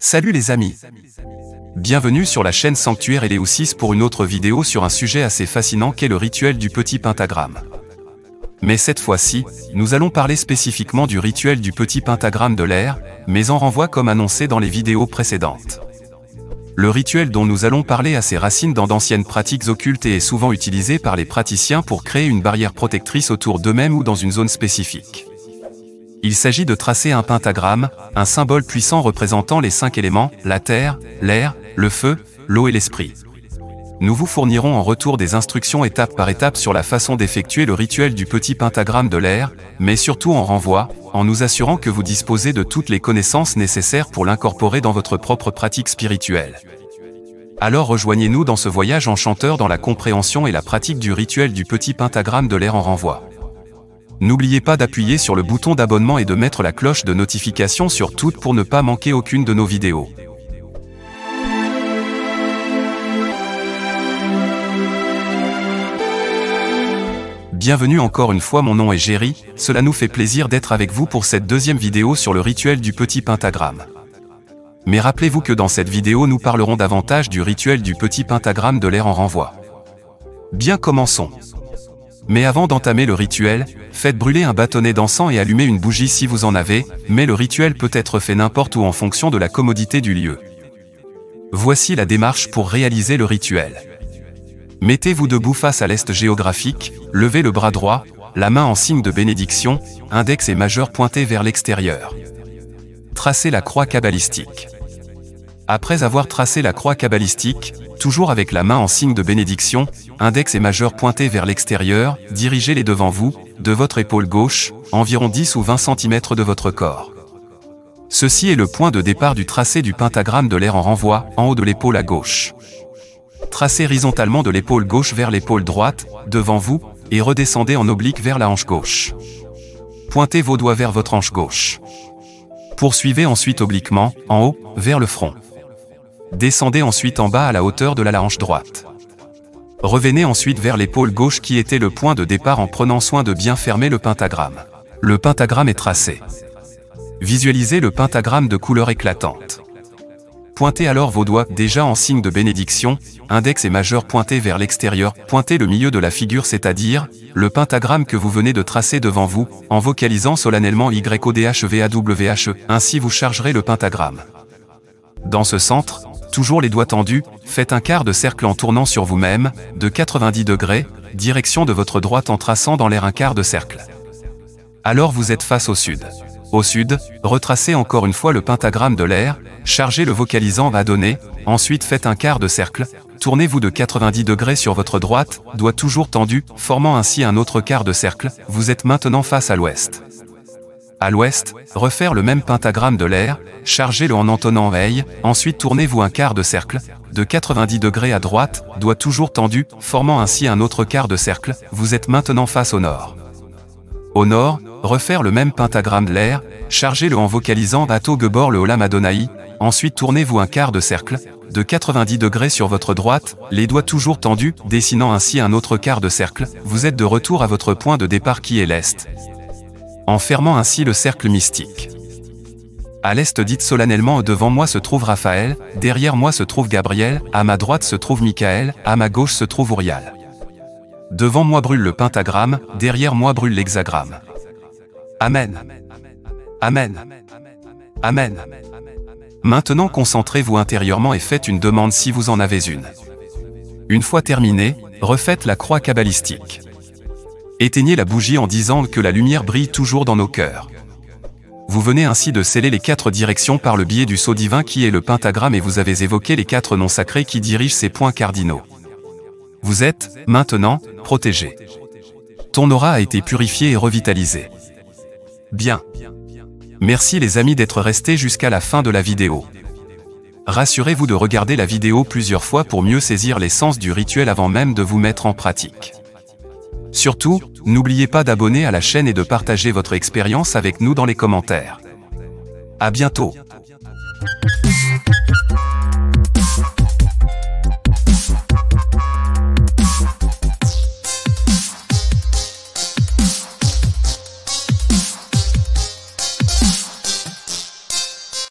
Salut les amis! Bienvenue sur la chaîne Sanctuaire Eleusis pour une autre vidéo sur un sujet assez fascinant qu'est le rituel du petit pentagramme. Mais cette fois-ci, nous allons parler spécifiquement du rituel du petit pentagramme de l'air, mais en renvoi comme annoncé dans les vidéos précédentes. Le rituel dont nous allons parler a ses racines dans d'anciennes pratiques occultes et est souvent utilisé par les praticiens pour créer une barrière protectrice autour d'eux-mêmes ou dans une zone spécifique. Il s'agit de tracer un pentagramme, un symbole puissant représentant les 5 éléments, la terre, l'air, le feu, l'eau et l'esprit. Nous vous fournirons en retour des instructions étape par étape sur la façon d'effectuer le rituel du petit pentagramme de l'air, mais surtout en renvoi, en nous assurant que vous disposez de toutes les connaissances nécessaires pour l'incorporer dans votre propre pratique spirituelle. Alors rejoignez-nous dans ce voyage enchanteur dans la compréhension et la pratique du rituel du petit pentagramme de l'air en renvoi. N'oubliez pas d'appuyer sur le bouton d'abonnement et de mettre la cloche de notification sur toutes pour ne pas manquer aucune de nos vidéos. Bienvenue encore une fois, mon nom est Jerry, cela nous fait plaisir d'être avec vous pour cette deuxième vidéo sur le rituel du petit pentagramme. Mais rappelez-vous que dans cette vidéo nous parlerons davantage du rituel du petit pentagramme de l'air en renvoi. Bien, commençons. Mais avant d'entamer le rituel, faites brûler un bâtonnet d'encens et allumez une bougie si vous en avez, mais le rituel peut être fait n'importe où en fonction de la commodité du lieu. Voici la démarche pour réaliser le rituel. Mettez-vous debout face à l'est géographique, levez le bras droit, la main en signe de bénédiction, index et majeur pointés vers l'extérieur. Tracez la croix kabbalistique. Après avoir tracé la croix kabbalistique, toujours avec la main en signe de bénédiction, index et majeur pointés vers l'extérieur, dirigez-les devant vous, de votre épaule gauche, environ 10 ou 20 cm de votre corps. Ceci est le point de départ du tracé du pentagramme de l'air en renvoi, en haut de l'épaule à gauche. Tracez horizontalement de l'épaule gauche vers l'épaule droite, devant vous, et redescendez en oblique vers la hanche gauche. Pointez vos doigts vers votre hanche gauche. Poursuivez ensuite obliquement, en haut, vers le front. Descendez ensuite en bas à la hauteur de la hanche droite. Revenez ensuite vers l'épaule gauche qui était le point de départ en prenant soin de bien fermer le pentagramme. Le pentagramme est tracé. Visualisez le pentagramme de couleur éclatante. Pointez alors vos doigts, déjà en signe de bénédiction, index et majeur pointés vers l'extérieur, pointez le milieu de la figure, c'est-à-dire le pentagramme que vous venez de tracer devant vous, en vocalisant solennellement YODHVAWHE, ainsi vous chargerez le pentagramme. Dans ce centre, toujours les doigts tendus, faites un quart de cercle en tournant sur vous-même, de 90 degrés, direction de votre droite en traçant dans l'air un quart de cercle. Alors vous êtes face au sud. Au sud, retracez encore une fois le pentagramme de l'air, chargez le vocalisant à donner, ensuite faites un quart de cercle, tournez-vous de 90 degrés sur votre droite, doigts toujours tendus, formant ainsi un autre quart de cercle, vous êtes maintenant face à l'ouest. À l'ouest, refaire le même pentagramme de l'air, chargez-le en entonnant veille, ensuite tournez-vous un quart de cercle, de 90 degrés à droite, doigts toujours tendus, formant ainsi un autre quart de cercle, vous êtes maintenant face au nord. Au nord, refaire le même pentagramme de l'air, chargez-le en vocalisant Ato Gebor le Olam Adonai, ensuite tournez-vous un quart de cercle, de 90 degrés sur votre droite, les doigts toujours tendus, dessinant ainsi un autre quart de cercle, vous êtes de retour à votre point de départ qui est l'est. En fermant ainsi le cercle mystique. À l'est, dites solennellement: devant moi se trouve Raphaël, derrière moi se trouve Gabriel, à ma droite se trouve Michael, à ma gauche se trouve Uriel. Devant moi brûle le pentagramme, derrière moi brûle l'hexagramme. Amen. Amen. Amen. Maintenant concentrez-vous intérieurement et faites une demande si vous en avez une. Une fois terminé, refaites la croix kabbalistique. Éteignez la bougie en disant que la lumière brille toujours dans nos cœurs. Vous venez ainsi de sceller les 4 directions par le biais du sceau divin qui est le pentagramme et vous avez évoqué les 4 noms sacrés qui dirigent ces points cardinaux. Vous êtes, maintenant, protégé. Ton aura a été purifié et revitalisé. Bien. Merci les amis d'être restés jusqu'à la fin de la vidéo. Rassurez-vous de regarder la vidéo plusieurs fois pour mieux saisir l'essence du rituel avant même de vous mettre en pratique. Surtout, n'oubliez pas d'abonner à la chaîne et de partager votre expérience avec nous dans les commentaires. À bientôt.